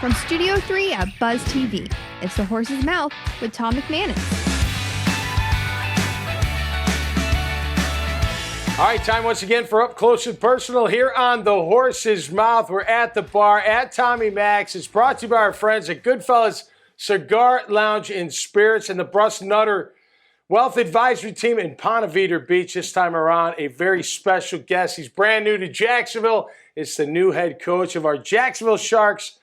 From Studio 3 at Buzz TV, it's The Horse's Mouth with Tom McManus. All right, time once again for Up Close and Personal here on The Horse's Mouth. We're at the bar at Tommy Mac's. It's brought to you by our friends at Goodfellas Cigar Lounge and Spirits and the Brust Nutter Wealth Advisory Team in Ponte Vedra Beach. This time around, a very special guest. He's brand new to Jacksonville. It's the new head coach of our Jacksonville Sharks,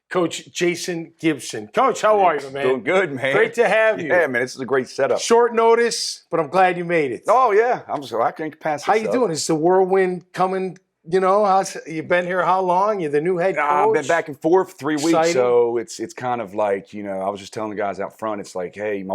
Coach Jason Gibson. Coach, how are you, man? Doing good, man. Great to have you. Yeah, man, this is a great setup. Short notice, but I'm glad you made it. Oh, yeah. I can't pass this How you up. doing? Is the whirlwind coming, you've been here how long? You're the new head coach? I've been back and forth 3 weeks, Exciting. so it's kind of like, I was just telling the guys out front, it's like, hey,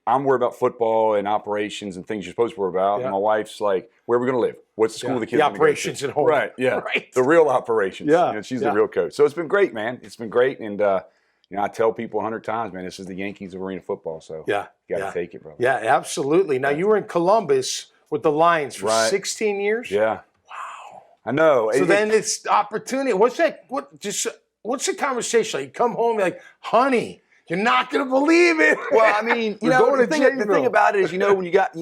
I'm worried about football and operations and things you're supposed to worry about. Yeah. And my wife's like, where are we going to live? What's the school the kids The are gonna go operations to? at home. Right, yeah. Right. The real operations. Yeah, She's yeah. the real coach. So it's been great, man. It's been great. And, I tell people 100 times, man, this is the Yankees of arena football. So Yeah. you got to take it, brother. Yeah, absolutely. Now, you were in Columbus with the Lions for Right. 16 years? Yeah. Wow. I know. So then it's opportunity. What's the conversation? Like, you come home, you're like, honey, you're not going to believe it. Well, I mean, We're going the to thing Jacksonville. about it is, when you got,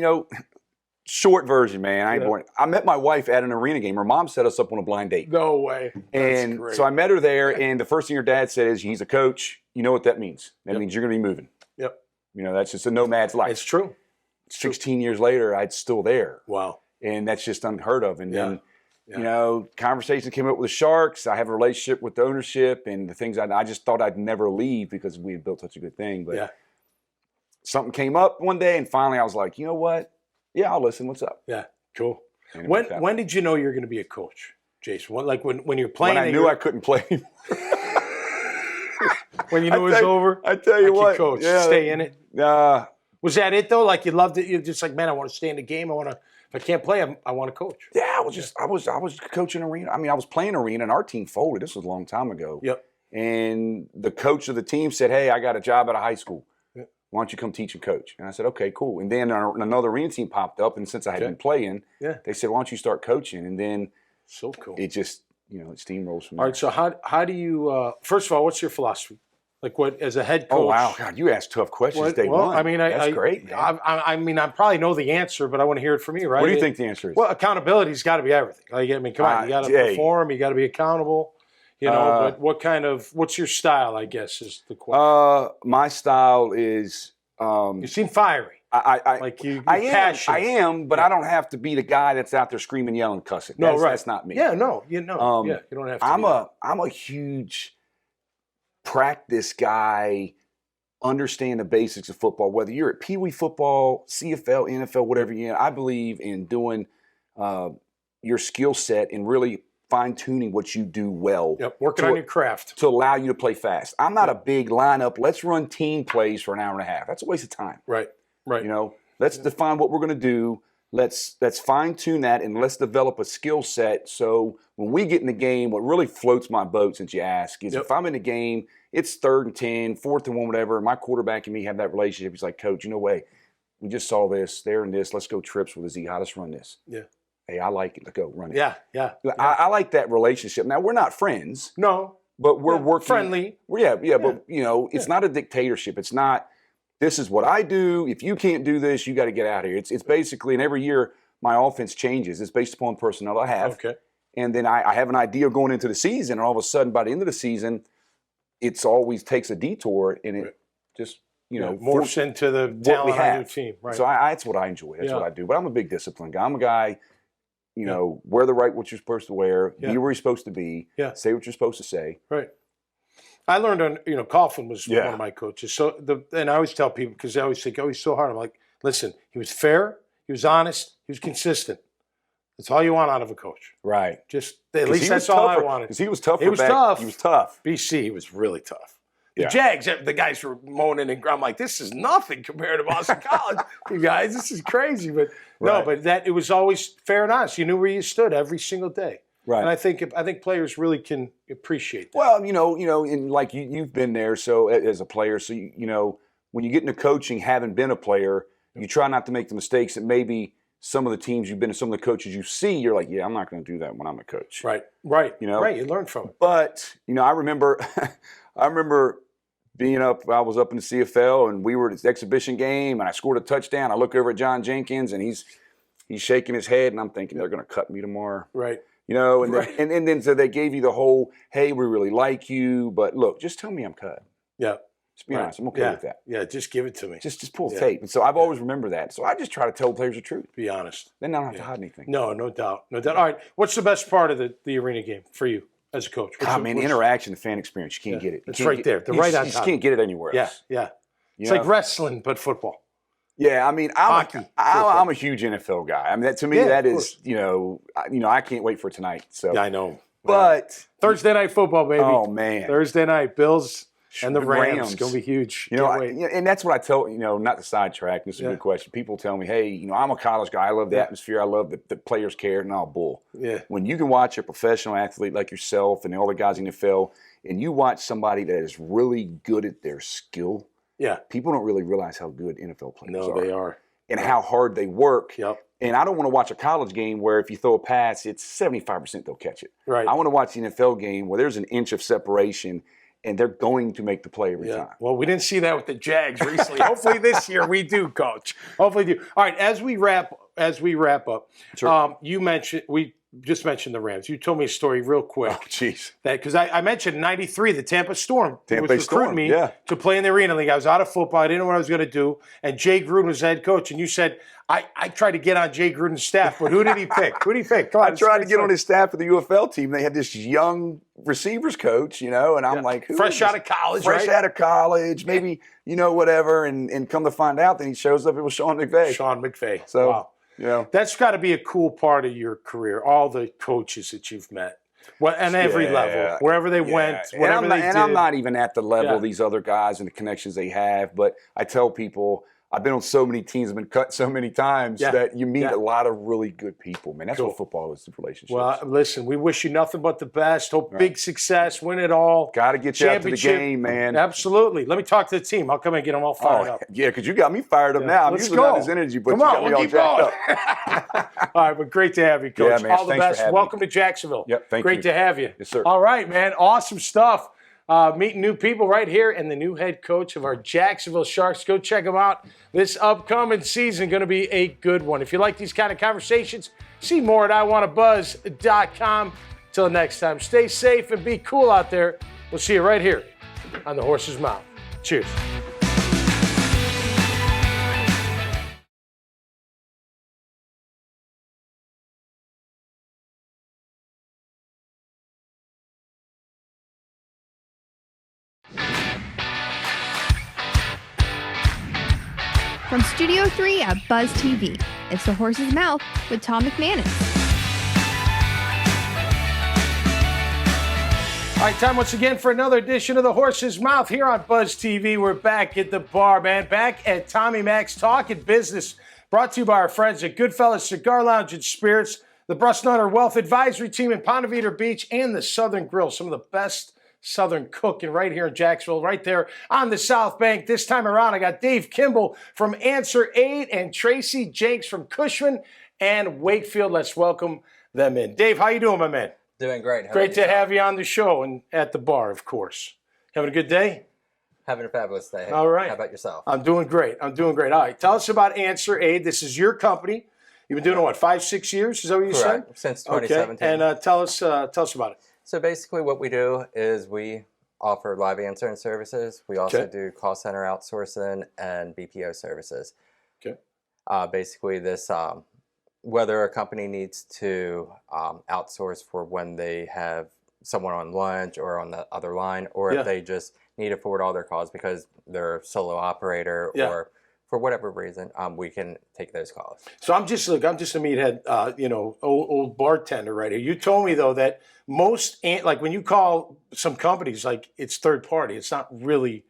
short version, man. I ain't boring. I met my wife at an arena game. Her mom set us up on a blind date. No way. That's And great. so I met her there, and the first thing her dad said is, he's a coach. You know what that means. That means you're going to be moving. Yep. That's just a nomad's life. It's true. 16 years later, I'd still there. Wow. And that's just unheard of. And then, Yeah. conversations came up with the Sharks. I have a relationship with the ownership and the things I just thought I'd never leave because we had built such a good thing. But something came up one day, and finally I was like, you know what? Yeah, I'll listen. What's up? Yeah, cool. And it When worked out. when did you know you were going to be a coach, Jason? When you're playing? When I knew I couldn't play. When you knew it was over? I tell you what. Coach, yeah, stay in it. Uh, Was that it though? Like you loved it? You're just like, man, I want to stay in the game. I want to. If I can't play, I want to coach. yeah, I was coaching arena. I mean, I was playing arena, and our team folded. This was a long time ago. Yep. And the coach of the team said, hey, I got a job at a high school. Yep. Why don't you come teach and coach? And I said, okay, cool. And then another arena team popped up, and since I had been playing, they said, why don't you start coaching? And then So cool. it just, it steamrolls from All there. right. So how do you? First of all, what's your philosophy? Like what as a head coach? Oh, wow. God, you asked tough questions day one. I mean, That's great, man. I mean, I probably know the answer, but I want to hear it from you, right? What do you think the answer is? Well, accountability's got to be everything. Like, I mean, come on, you got to perform, you got to be accountable. But what's your style? I guess is the question. My style is. You seem fiery. You're passionate. I am, but I don't have to be the guy that's out there screaming, yelling, cussing. That's not me. Yeah, no, you don't have to. I'm a huge practice guy. Understand the basics of football. Whether you're at Pee Wee football, CFL, NFL, whatever you're in, I believe in doing your skill set and really fine-tuning what you do well. Yep, working on your craft. To allow you to play fast. I'm not a big lineup, let's run team plays for an hour and a half. That's a waste of time. Right. Let's define what we're going to do. Let's fine-tune that, and let's develop a skill set so when we get in the game, what really floats my boat, since you ask, is if I'm in the game, it's 3rd and 10, 4th and 1, whatever, and my quarterback and me have that relationship. He's like, Coach, we just saw this, there and this. Let's go trips with a Z. How let's run this. Yeah. Hey, I like it. Let's go run it. Yeah. I like that relationship. Now, we're not friends. No. But we're working. Friendly. But, it's not a dictatorship. It's not, this is what I do. If you can't do this, you got to get out of here. It's basically, and every year my offense changes. It's based upon personnel I have. Okay. And then I have an idea going into the season, and all of a sudden, by the end of the season, it's always takes a detour, and it just, morphs into the what we talent on your have. team. Right. So that's what I enjoy. That's what I do. But I'm a big discipline guy. I'm a guy, wear what you're supposed to wear, be where you're supposed to be, say what you're supposed to say. Right. I learned on, Coughlin was one of my coaches. So, and I always tell people, because they always think, he's so hard. I'm like, listen, he was fair, he was honest, he was consistent. That's all you want out of a coach. Right. Just, at least that's all I wanted. Because he was tough. He was tough. He was tough. BC, he was really tough. The Jags, the guys were moaning, and I'm like, this is nothing compared to Boston College. You guys, this is crazy. But no, but it was always fair and honest. You knew where you stood every single day. Right. And I think players really can appreciate that. Well, and like you've been there, so as a player, so when you get into coaching, having been a player, you try not to make the mistakes that maybe some of the teams you've been to, some of the coaches you see, you're like, yeah, I'm not going to do that when I'm a coach. Right. You learn from it. But, I remember being up, I was up in the CFL, and we were at this exhibition game, and I scored a touchdown. I look over at John Jenkins, and he's shaking his head, and I'm thinking they're going to cut me tomorrow. Right. And then so they gave you the whole, hey, we really like you, but look, just tell me I'm cut. Yeah. Just be honest. I'm okay with that. Yeah, just give it to me. Just pull the tape. And so I've always remembered that. So I just try to tell players the truth. Be honest. Then I don't have to hide anything. No doubt. All right. What's the best part of the arena game for you as a coach? Interaction, the fan experience. You can't get it. It's right there. They're right on top. You just can't get it anywhere else. Yeah. It's like wrestling, but football. Yeah, I'm a huge NFL guy. I mean, that to me, that is, I can't wait for tonight. So yeah, I know. But Thursday night football, baby. Oh man, Thursday night, Bills and the Rams. It's gonna be huge. And that's what I tell. Not to sidetrack. This is a good question. People tell me, hey, I'm a college guy. I love the atmosphere. I love the players care. And all bull. Yeah. When you can watch a professional athlete like yourself and all the guys in the NFL, and you watch somebody that is really good at their skill. Yeah. People don't really realize how good NFL players are. No, they are. And how hard they work. Yep. And I don't want to watch a college game where if you throw a pass, it's 75% they'll catch it. Right. I want to watch the NFL game where there's an inch of separation and they're going to make the play every time. Well, we didn't see that with the Jags recently. Hopefully this year we do, Coach. Hopefully we do. All right, as we wrap up, sure. We just mentioned the Rams. You told me a story real quick. Oh, jeez. Because I mentioned in '93, the Tampa Storm was recruiting me to play in the Arena League. I was out of football. I didn't know what I was going to do. And Jay Gruden was the head coach. And you said, I tried to get on Jay Gruden's staff, but who did he pick? Who did he pick? Come on, I tried to get on his staff for the UFL team. They had this young receivers coach, and I'm like, fresh out of college, maybe, whatever. And come to find out, then he shows up, it was Sean McVay. So, wow. That's got to be a cool part of your career, all the coaches that you've met. Well, and every level, wherever they went, whatever they did. And I'm not even at the level of these other guys and the connections they have, but I tell people, I've been on so many teams, I've been cut so many times that you meet a lot of really good people, man. That's what football is, the relationships. Well, listen, we wish you nothing but the best. Hope big success, win it all. Got to get you out to the game, man. Absolutely. Let me talk to the team. I'll come and get them all fired up. Yeah, because you got me fired up now. I'm usually not his energy, but come on, we'll keep going. All right, but great to have you, Coach. Yeah, man. All the best. Welcome to Jacksonville. Yep, thank you. Great to have you. Yes, sir. All right, man. Awesome stuff. Meeting new people right here and the new head coach of our Jacksonville Sharks. Go check them out. This upcoming season going to be a good one. If you like these kind of conversations, see more at iwanttabuzz.com. Until next time, stay safe and be cool out there. We'll see you right here on the Horse's Mouth. Cheers. From Studio 3 at Buzz TV, it's The Horse's Mouth with Tom McManus. All right, time once again for another edition of The Horse's Mouth here on Buzz TV. We're back at the bar, man. Back at Tommy Mac's Talking Business, brought to you by our friends at Goodfellas Cigar Lounge and Spirits, the Brustnutter Wealth Advisory Team in Ponte Vedra Beach, and the Southern Grill, some of the best Southern cooking right here in Jacksonville, right there on the South Bank. This time around, I got Dave Kimball from Answer 8 and Tracy Jenks from Cushman and Wakefield. Let's welcome them in. Dave, how you doing, my man? Doing great. Great to have you on the show and at the bar, of course. Having a good day? Having a fabulous day. All right. How about yourself? I'm doing great. All right. Tell us about Answer 8. This is your company. You've been doing it, what, 5-6 years? Is that what you said? Correct. Since 2017. Okay. And tell us about it. So basically what we do is we offer live answering services. We also do call center outsourcing and BPO services. Okay. Basically this, whether a company needs to outsource for when they have someone on lunch or on the other line, or if they just need to forward all their calls because they're a solo operator or for whatever reason, we can take those calls. So I'm just a meathead, old bartender right here. You told me though that most, like when you call some companies, like it's third party, it's not really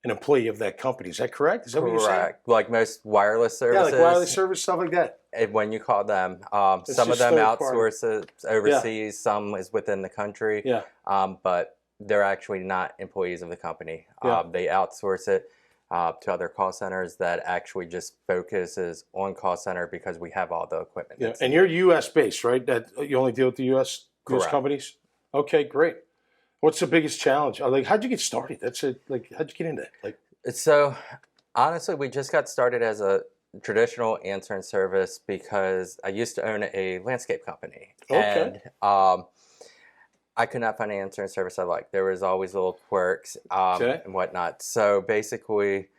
an employee of that company. Is that correct? Is that what you're saying? Correct. Like most wireless services. Yeah, like wireless service, stuff like that. When you call them, some of them outsource it overseas, some is within the country. Yeah. But they're actually not employees of the company. They outsource it. to other call centers that actually just focuses on call center because we have all the equipment. Yeah, and you're U.S. based, right? That you only deal with the U.S. companies. Okay, great. What's the biggest challenge? Like, how'd you get started? How'd you get into that? Like, so honestly, we just got started as a traditional answering service because I used to own a landscape company. Okay. And I could not find an answering service I liked. There was always little quirks and whatnot. So basically,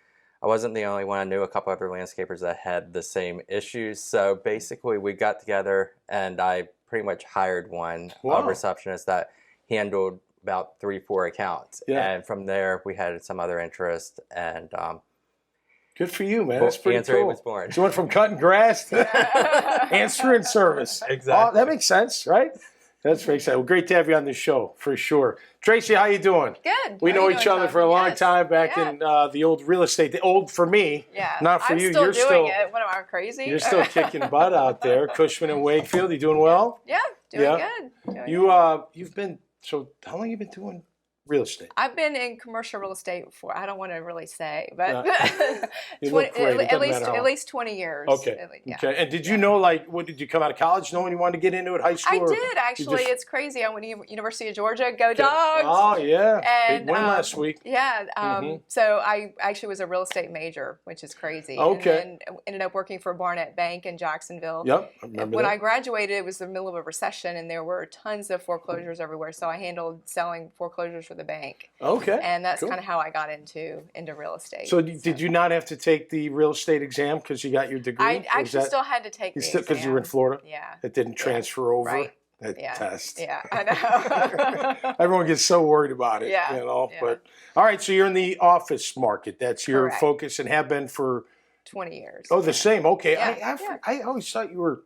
I wasn't the only one. I knew a couple other landscapers that had the same issues. So basically, we got together and I pretty much hired one receptionist that handled about 3-4 accounts. Yeah. And from there, we had some other interest. And good for you, man. That's pretty cool. Was born. So you went from cutting grass to answering service. Exactly. Oh, that makes sense, right? That's very exciting. Well, great to have you on the show, for sure. Tracy, how you doing? Good. We know each other for a long time back in the old real estate. The old for me, not for you. You're still doing it. What am I, crazy? You're still kicking butt out there. Cushman and Wakefield, you doing well? Yeah, doing good. You've been, so how long have you been doing real estate? I've been in commercial real estate for, I don't want to really say, but at least 20 years. Okay. Okay. And did you know, like, what did you come out of college knowing you wanted to get into it, high school? I did, actually. It's crazy. I went to University of Georgia. Go Dogs! Oh, yeah. And, big win last week. Yeah. So I actually was a real estate major, which is crazy. Okay. And then ended up working for Barnett Bank in Jacksonville. Yep. I remember when I graduated, it was the middle of a recession, and there were tons of foreclosures everywhere. So I handled selling foreclosures for the bank. Okay. And that's kind of how I got into real estate. So did you not have to take the real estate exam because you got your degree? I actually still had to take the exam. Because you were in Florida? Yeah. It didn't transfer over? Right. That test. Yeah, I know. Everyone gets so worried about it. Yeah. You know. But all right, so you're in the office market. That's your focus and have been for 20 years. Oh, the same. Okay. Yeah. I always thought you were.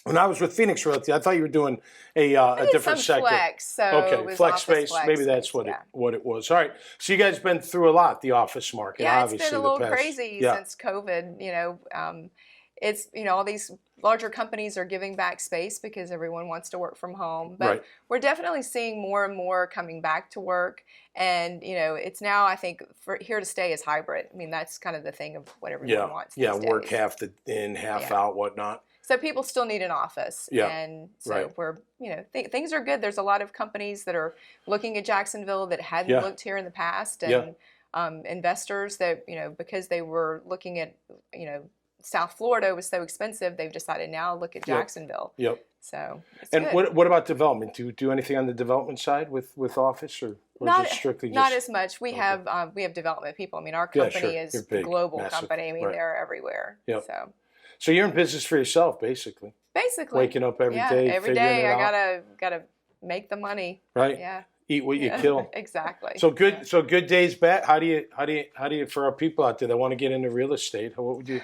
When I was with Phoenix Realty, I thought you were doing a different sector. Flex, so okay, flex space. Maybe that's what it was. All right. So you guys been through a lot, the office market. Yeah, obviously, it's been a little crazy since COVID. You know, it's all these larger companies are giving back space because everyone wants to work from home. But we're definitely seeing more and more coming back to work. And it's now, I think, for here to stay is hybrid. I mean, that's kind of the thing of what everyone wants. Yeah, these work days. half in, half out, whatnot. So people still need an office, and so we're, things are good. There's a lot of companies that are looking at Jacksonville that hadn't looked here in the past, and investors that, because they were looking at, South Florida was so expensive, they've decided now look at Jacksonville. Yep. So it's and good. What about development? Do you do anything on the development side with office or not, is it strictly not as much. We have development people. I mean, our company is a global company. I mean, they're everywhere. Yep. So you're in business for yourself, basically. Basically. Waking up every day. Every day I gotta make the money. Right. Yeah. Eat what you kill. Exactly. So good. Yeah. So good days bad. How do you for our people out there that want to get into real estate? What would you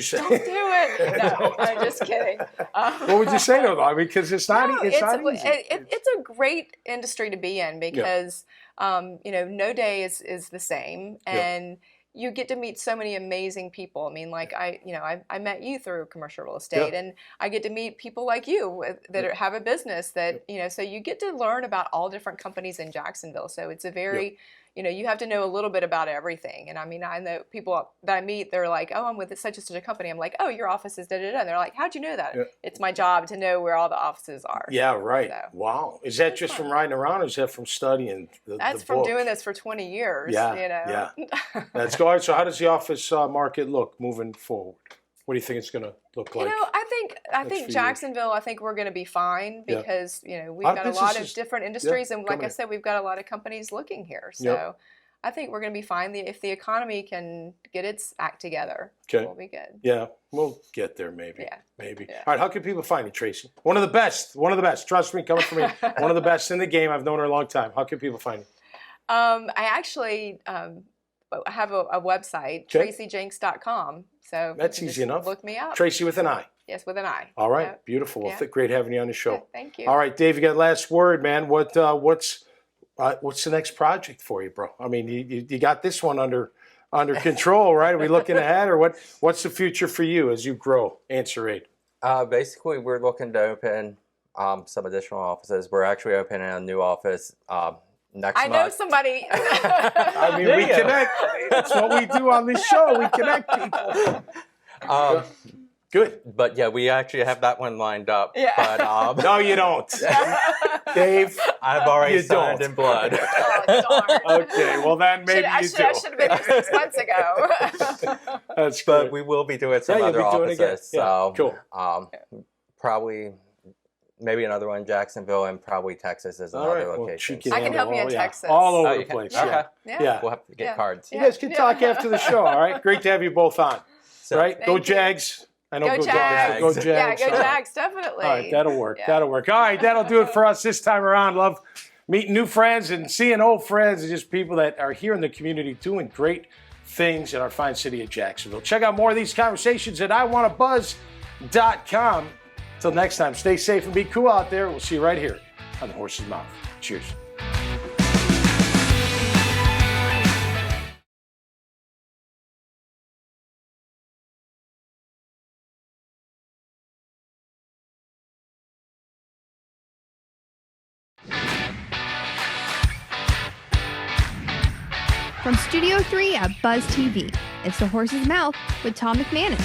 say? Don't do it. No, I'm just kidding. What would you say though? I mean, because it's not easy. It's a great industry to be in because no day is the same, and you get to meet so many amazing people. I mean, like I met you through commercial real estate, and I get to meet people like you that have a business that, so you get to learn about all different companies in Jacksonville. So it's a very, you have to know a little bit about everything. And I mean, I know people that I meet, they're like, oh, I'm with such and such a company. I'm like, oh, your office is da-da-da. And they're like, how'd you know that? Yeah. It's my job to know where all the offices are. Yeah, right. So, wow. Is that just from riding around or is that from studying That's the from book? Doing this for 20 years. Yeah. That's good. All right, so how does the office market look moving forward? What do you think it's going to look like? I think Jacksonville, I think we're going to be fine because, we've got a lot of different industries. And like I said, we've got a lot of companies looking here. So I think we're going to be fine. If the economy can get its act together, we'll be good. Yeah, we'll get there maybe. Yeah. Maybe. Yeah. All right, how can people find you, Tracy? One of the best. Trust me, coming from me. One of the best in the game. I've known her a long time. How can people find you? I actually have a website, tracyjenks.com. So that's easy enough. Look me up. Tracy with an I. Yes, with an I. All right, beautiful. Well, great having you on the show. Yeah, thank you. All right, Dave, you got last word, man. What's the next project for you, bro? I mean, you got this one under control, right? Are we looking ahead, or what's the future for you as you grow? Answer 8. Basically, we're looking to open some additional offices. We're actually opening a new office next I month. know somebody. I mean, we connect. That's what we do on this show. We connect people. Good. But yeah, we actually have that one lined up. Yeah. But No, you don't. Dave, I've already you signed don't. in blood. Oh, darn. Okay, well then maybe I you should do. have been here 6 months ago. That's But good. we will be doing some Yeah, you'll other be doing it again. offices. Yeah, So cool. probably maybe another one in Jacksonville, and probably Texas is All another right, well, location. she I can help you in yeah. Texas. All over Oh, the you can? place. Okay. Yeah. We'll have to get Yeah. cards. You guys can talk after the show, all right? Great to have you both on. So- Right? Go Thank you. Jags. I know Go go Jags. Go Jags. Yeah, go All right. Jags, definitely. All right, that'll work. Yeah. That'll work. All right, that'll do it for us this time around. Love meeting new friends and seeing old friends and just people that are here in the community doing great things in our fine city of Jacksonville. Check out more of these conversations at iwannabuzz.com. Until next time, stay safe and be cool out there. We'll see you right here on the Horse's Mouth. Cheers. From Studio 3 at Buzz TV, it's The Horse's Mouth with Tom McManus.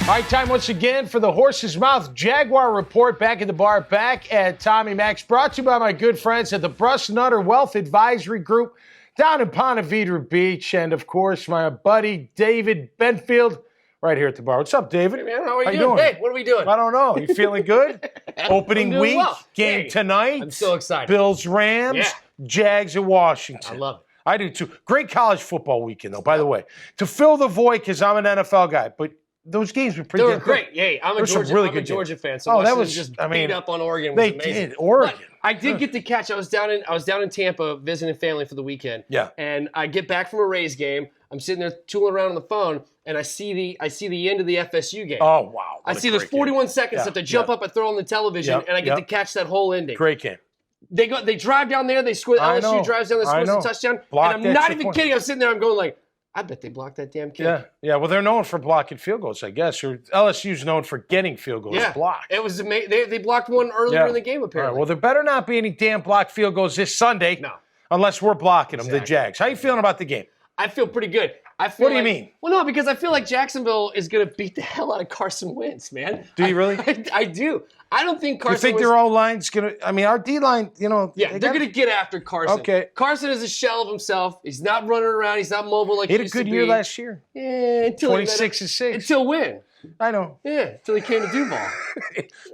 All right, time once again for the Horse's Mouth Jaguar Report. Back at the bar, back at Tommy Max. Brought to you by my good friends at the Bruss Nutter Wealth Advisory Group down in Ponte Vedra Beach. And, of course, my buddy David Benfield right here at the bar. What's up, David? Hey, man, how are you doing? Hey, what are we doing? I don't know. You feeling good? Opening I'm doing week, well. game Hey, tonight. I'm so excited. Bills, Rams, Yeah. Jags, and Washington. I love it. I do too. Great college football weekend, though, by the way. To fill the void, because I'm an NFL guy, but those games were pretty They were good. great. Hey, I'm a There's some Georgia, really I'm a good Georgia games. fan, so Oh, watching that them was- just I mean, beat up on Oregon was They amazing. did. Oregon. But I did get to catch. I was down in Tampa visiting family for the weekend. Yeah. And I get back from a Rays game. I'm sitting there tooling around on the phone, and I see the end of the FSU game. Oh, wow. I What a see there's great game. 41 seconds Yeah, that they jump yeah. up and throw on the television, Yep, and I get yep. to catch that whole ending. Great game. They drive down there, they score. I know, LSU drives down, they I scores know. a touchdown, Blocked and that I'm not extra even point. kidding. I'm sitting there, I'm going like, I bet they blocked that damn kid. Yeah. Yeah. Well, they're known for blocking field goals, I guess. Or LSU's known for getting field goals blocked. It was amazing. They blocked one earlier in the game, All right, apparently. well, there better not be any damn blocked field goals this Sunday. No. Unless we're blocking them, the Exactly. Jags. How you feeling about the game? I feel pretty good. I feel What do you like- mean? Well, no, because I feel like Jacksonville is going to beat the hell out of Carson Wentz, man. Do you really? I do. I don't think You Carson think Wentz... their O-line's going to – I mean, our D-line, you know – Yeah, they're going to get after Carson. Okay. Carson is a shell of himself. He's not running around. He's not mobile like He had a used good to year be. last year. Yeah, until 26-6. Until when? I know. Yeah, until he came to Duval.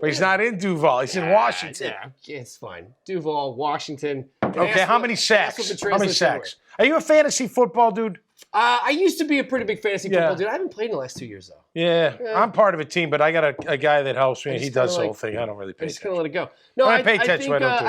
But he's not in Duval. He's in Washington. Yeah, it's fine. Duval, Washington. And Okay, ask how what- many ask sacks? what the How many translation sacks? Are you a fantasy football dude? I used to be a pretty big fantasy Yeah. football dude. I haven't played in the last 2 years, though. Yeah, I'm part of a team, but I got a guy that helps me. I He just does the kinda whole thing. I don't really I'm pay just gonna attention. let it go. No, I I pay think attention, I don't do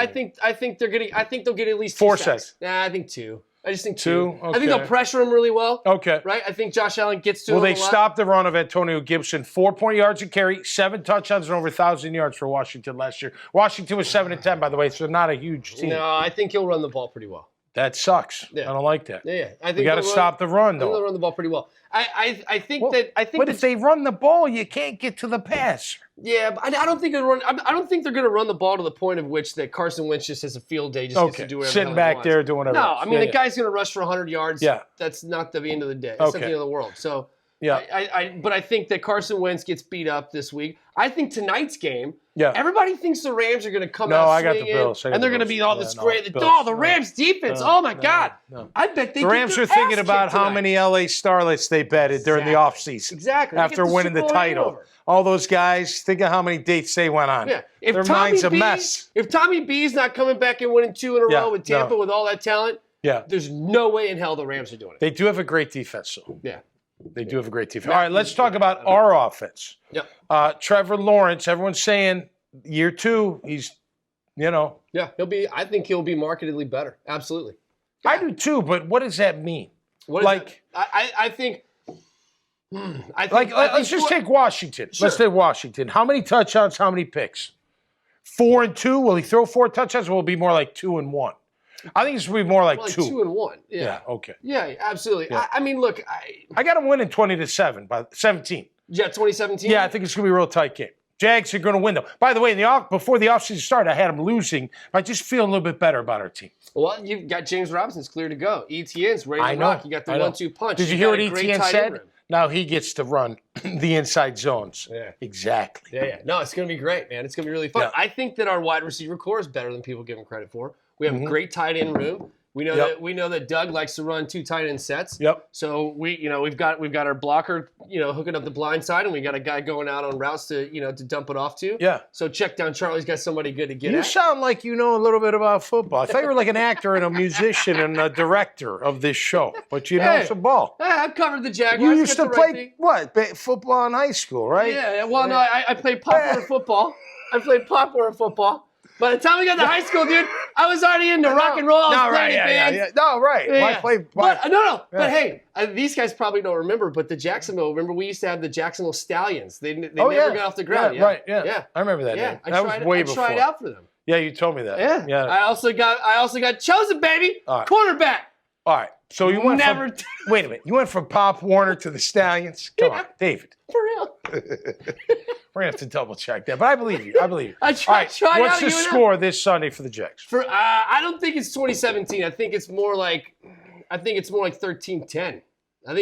I think they'll get at least Four two sacks. sacks. Nah, I think two. I just think Two? two. I think they'll Okay. pressure him really well. Okay. Right? I think Josh Allen gets to Will him they a lot. stop the run of Antonio Gibson? 4 yards a carry, 7 touchdowns, and over 1,000 yards for Washington last year. Washington was 7-10, by the way, so not a huge team. No, I think he'll run the ball pretty well. That sucks. Yeah. I don't like that. Yeah, I think We got to they'll stop the run, I think they'll though. run the ball pretty well. I think Well, that but if they run the ball, you can't get to the passer. yeah, but I don't think they'll run. I don't think they're going to run the ball to the point of which that Carson Wentz just has a field day, just gets Okay, to do whatever. sitting the hell back he wants. there doing whatever. No, else. I mean Yeah, the yeah. guy's going to rush for 100 yards. Yeah. That's not the end of the day. That's not the Okay. end of the world. So Yeah. but I think that Carson Wentz gets beat up this week. I think tonight's game. Yeah. Everybody thinks the Rams are going to come No, out I got the swinging, Bills. I got and they're the going to Bills. be all Yeah, this no, great. Bills. Oh, the No. Rams defense. No, Oh my no, God. no. I bet they The get Rams their are thinking ass about kicked how tonight. many LA Starlets they betted during the offseason. Exactly. They After get the winning the Super Bowl title. hangover. All those guys, think of how many dates they went on. Yeah. Their mind's a mess. If Tommy B's not coming back and winning 2 in a Yeah, row with Tampa no. with all that talent, Yeah. there's no way in hell the Rams are doing it. They do have a great defense, though. Yeah. They do have a great defense. All right, let's talk about our offense. Yep. Trevor Lawrence, everyone's saying year 2, he's, you know. Yeah, I think he'll be markedly better. Absolutely. I do too, but what does that mean? What is Like- that? I think Let's just take Washington. Sure. Let's take Washington. How many touchdowns, how many picks? 4 and 2? Will he throw 4 touchdowns or will it be more like 2 and 1? I think it's going to be more like 2. 2 and 1. Yeah. Yeah, okay. Yeah, absolutely. Yeah. I mean, look, I got him winning 20-7 by 17. yeah, 2017. Yeah, I think it's going to be a real tight game. Jags are going to win, though. By the way, before the offseason started, I had them losing. I just feel a little bit better about our team. Well, you've got James Robinson's clear to go. ETN's ready to rock. You got the 1-2 punch. Did you hear what ETN said? Now he gets to run the inside zones. Yeah. Exactly. Yeah. No, it's going to be great, man. It's going to be really fun. Yeah. I think that our wide receiver core is better than people give him credit for. We have a great tight end room. We know that Doug likes to run 2 tight end sets. Yep. So we've got our blocker, hooking up the blind side, and we got a guy going out on routes to dump it off to. Yeah. So check down Charlie's got somebody good to get You at. sound like you know a little bit about football. I thought you were like an actor and a musician and a director of this show, but you know some ball. Hey, I've covered the Jaguars. You used to play football in high school, right? Yeah. Well, no, I played popular football. By the time we got to high school, dude, I was already into rock and roll. I was playing in bands. No, right. Yeah. But hey, Yeah. These guys probably don't remember, but remember we used to have the Jacksonville Stallions. They never got off the ground. Yeah, right, yeah. I remember that. Yeah, That was way before. I tried out for them. Yeah, you told me that. Yeah. I also got chosen, baby. Right. Quarterback. All right. So you went Never. wait a minute. You went from Pop Warner to the Stallions? Come on, David. For real. We're going to have to double check that. But I believe you. I tried out. What's the score this Sunday for the Jags? I don't think it's 2017. I think it's more like 13-10. I think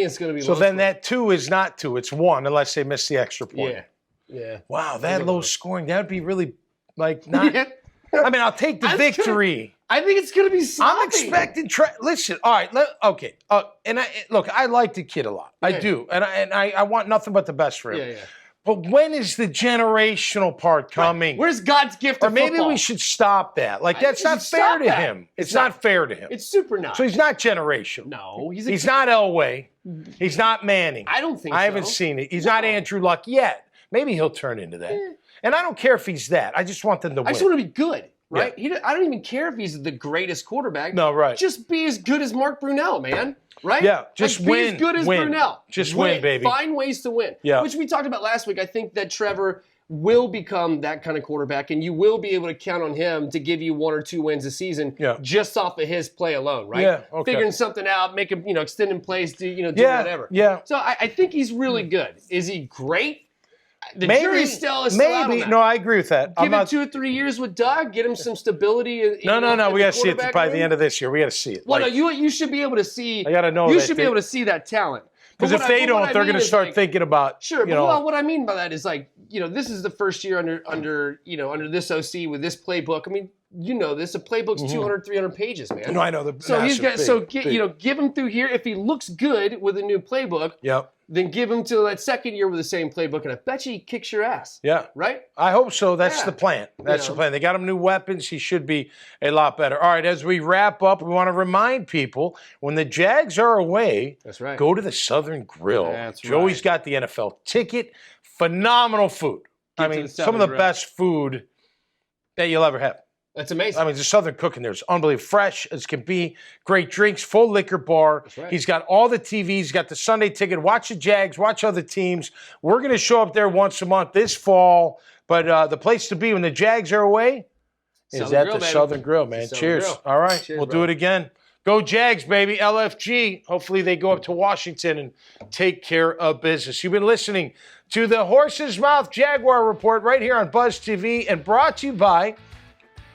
it's going to be. So then that 2 is not 2. It's 1 unless they miss the extra point. Yeah. Wow, that low scoring. That would be really not. Yeah. I mean, I'll take the victory. I think it's going to be sloppy. I'm expecting. Listen, all right. Okay. And I like the kid a lot. I do, and I want nothing but the best for him. Yeah. But when is the generational part coming? Right. Where's God's gift of football? Or maybe football? we should stop that. Like, that's not fair to him. It's not fair to him. It's super not. So he's not generational. No, he's not Elway. He's not Manning. I don't think so. I haven't seen it. He's not Andrew Luck yet. Maybe he'll turn into that. And I don't care if he's that. I just want them to win. I just want to be good. Right? Yeah. I don't even care if he's the greatest quarterback. No, right. Just be as good as Mark Brunell, man. Right? Yeah, just win. Be as good as Brunell. Just win, baby. Find ways to win. Yeah. Which we talked about last week. I think that Trevor will become that kind of quarterback, and you will be able to count on him to give you 1 or 2 wins a season just off of his play alone, right? Yeah, okay. Figuring something out, make him, extending plays, do whatever. Yeah. So I think he's really good. Is he great? The jury still is still out on that. No, I agree with that. Give him 2 or 3 years with Doug. Get him some stability. No. We got to see it by the end of this year. We got to see it. Well, no, you should be able to see. I got to know. You should be able to see that talent. Because if they don't, they're going to start thinking about. Sure, but what I mean by that is this is the first year under this OC with this playbook. I mean, this. A playbook's 200, 300 pages, man. No, I know. Give him through here. If he looks good with a new playbook, then give him to that second year with the same playbook, and I bet you he kicks your ass. Yeah. Right? I hope so. That's the plan. That's the plan. They got him new weapons. He should be a lot better. All right, as we wrap up, we want to remind people, when the Jags are away, that's right, go to the Southern Grill. That's Joey's got the NFL ticket. Phenomenal food. Some of the best food that you'll ever have. That's amazing. The Southern cooking there is unbelievable. Fresh as can be. Great drinks, full liquor bar. That's right. He's got all the TVs. He's got the Sunday ticket. Watch the Jags. Watch other teams. We're going to show up there once a month this fall. But the place to be when the Jags are away is at the Southern Grill, man. Cheers. All right. Cheers, we'll do it again. Go Jags, baby. LFG. Hopefully they go up to Washington and take care of business. You've been listening to the Horse's Mouth Jaguar Report right here on Buzz TV and brought to you by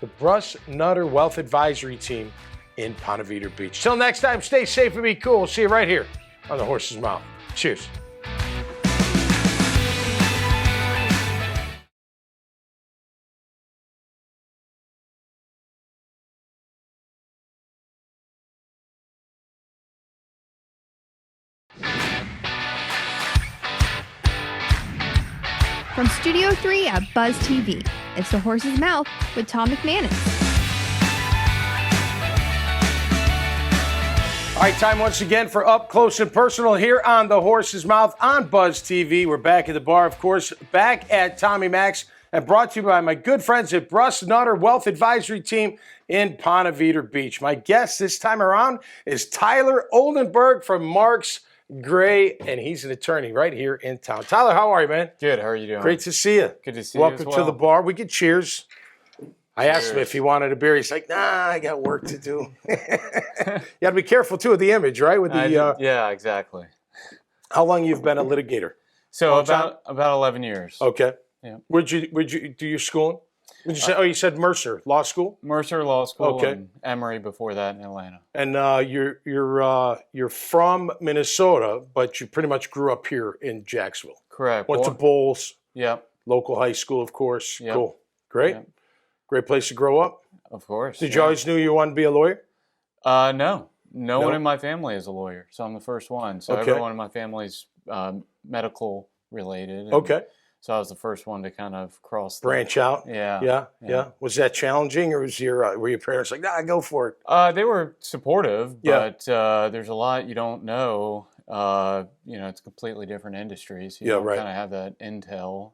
the Bruss Nutter Wealth Advisory Team in Ponte Vedra Beach. Till next time, stay safe and be cool. We'll see you right here on the Horse's Mouth. Cheers. From Studio 3 at Buzz TV, it's the Horse's Mouth with Tom McManus. All right, time once again for Up Close and Personal here on the Horse's Mouth on Buzz TV. We're back at the bar, of course, back at Tommy Max, and brought to you by my good friends at Bruss Nutter Wealth Advisory Team in Ponte Vedra Beach. My guest this time around is Tyler Oldenburg from Marks Gray, and he's an attorney right here in town. Tyler, how are you, man? Good. How are you doing? Great to see you. Good to see you as well. Welcome to the bar. We could cheers. I asked him if he wanted a beer. He's like, nah, I got work to do. You got to be careful, too, with the image, right? With the yeah, exactly. How long you've been a litigator? So about 11 years. Okay. Yeah. Where'd you do your schooling? Would you say? You said Mercer Law School. Mercer Law School. Okay. And Emory before that in Atlanta. And you're from Minnesota, but you pretty much grew up here in Jacksonville. Correct. Went to Bowles. Yep. Local high school, of course. Yep. Cool. Great. Yep. Great place to grow up. Of course. Did you always knew you wanted to be a lawyer? No. No one in my family is a lawyer, so I'm the first one. So Okay. everyone in my family's medical related. And Okay. So I was the first one to kind of cross Branch out. Yeah. Yeah. Was that challenging, or were your parents like, nah, go for it? They were supportive, Yeah. but there's a lot you don't know. It's a completely different industry, so you Yeah, don't right. kind of have that intel.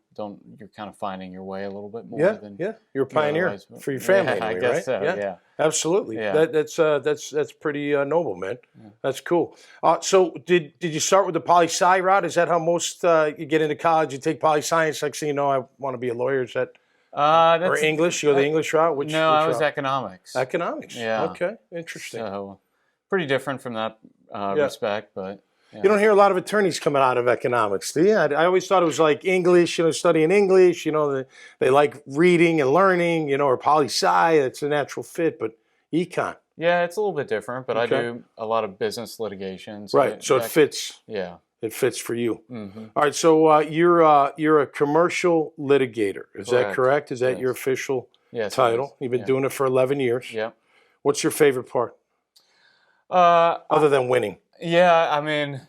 You're kind of finding your way a little bit more. Yeah. than Yeah. You're a pioneer otherwise. for your family, Yeah, I anyway, guess right? so. Yeah. Absolutely. Yeah. That's pretty noble, man. That's cool. So did you start with the poli-sci route? Is that how most you get into college? You take poli-science, next thing you know, I want to be a lawyer. Is that or English? You go the English route? Which I was route? economics. Economics. Yeah. Okay. Interesting. So pretty different from that respect, but yeah. You don't hear a lot of attorneys coming out of economics, do you? I always thought it was like English, studying English, they like reading and learning, or poli-sci, it's a natural fit, but econ. Yeah, it's a little bit different, but Okay. I do a lot of business litigation. Right, so it fits. Yeah. It fits for you. Mm-hmm. All right, so you're a commercial litigator. Is that correct? Is that Yes. your official Yes, it title? is. You've been Yeah. doing it for 11 years. Yep. What's your favorite part, Uh, other than winning? yeah, I mean,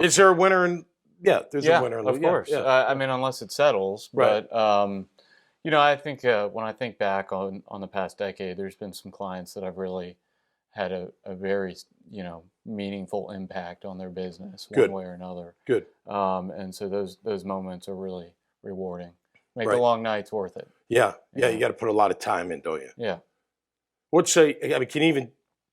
Is there a winner? There's a winner. Of course. Yeah. I mean, unless it settles. Right. But, I think when I think back on the past decade, there's been some clients that I've really had a very, meaningful impact on their business one Good. way or another. Good. And so those moments are really rewarding. Make Right. the long nights worth it. Yeah, Yeah. you got to put a lot of time in, don't you? Yeah.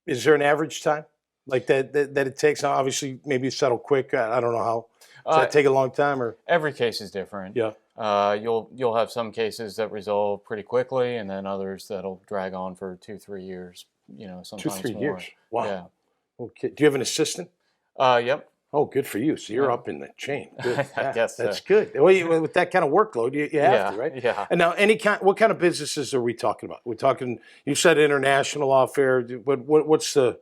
Is there an average time like that it takes? Now, obviously, maybe you settle quick. I don't know how. Does that take a long time, or? Every case is different. Yeah. You'll have some cases that resolve pretty quickly, and then others that'll drag on for 2-3 years. Sometimes 2-3 more. years. Wow. Yeah. Okay. Do you have an assistant? Yep. Oh, good for you. So you're Yeah. up in the chain. Good. I guess so. That's good. Well, with that kind of workload, you have to, right? Yeah. And now, what kind of businesses are we talking about? We're talking. You said international law fair. What's the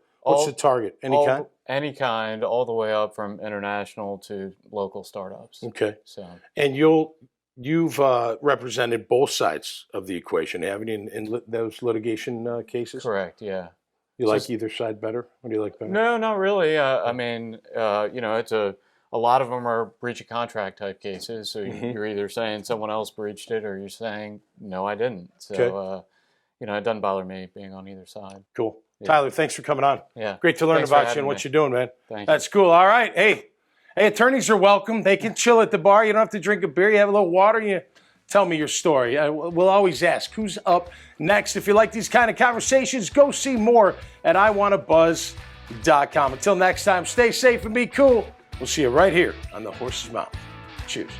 target? Any kind? Any kind, all the way up from international to local startups. Okay. So. And you've represented both sides of the equation, haven't you, in those litigation cases? Correct. Yeah. You like either side better? What do you like better? No, not really. I mean, it's a lot of them are breach of contract type cases. So you're either saying someone else breached it, or you're saying no, I didn't. So Okay. it doesn't bother me being on either side. Cool. Yeah. Tyler, thanks for coming on. Yeah. Great to learn Thanks for about you having and what me. you're doing, man. Thank you. That's cool. All right. Hey, attorneys are welcome. They can chill at the bar. You don't have to drink a beer. You have a little water. You tell me your story. We'll always ask who's up next. If you like these kind of conversations, go see more at iwanttabuzz.com. Until next time, stay safe and be cool. We'll see you right here on The Horse's Mouth. Cheers.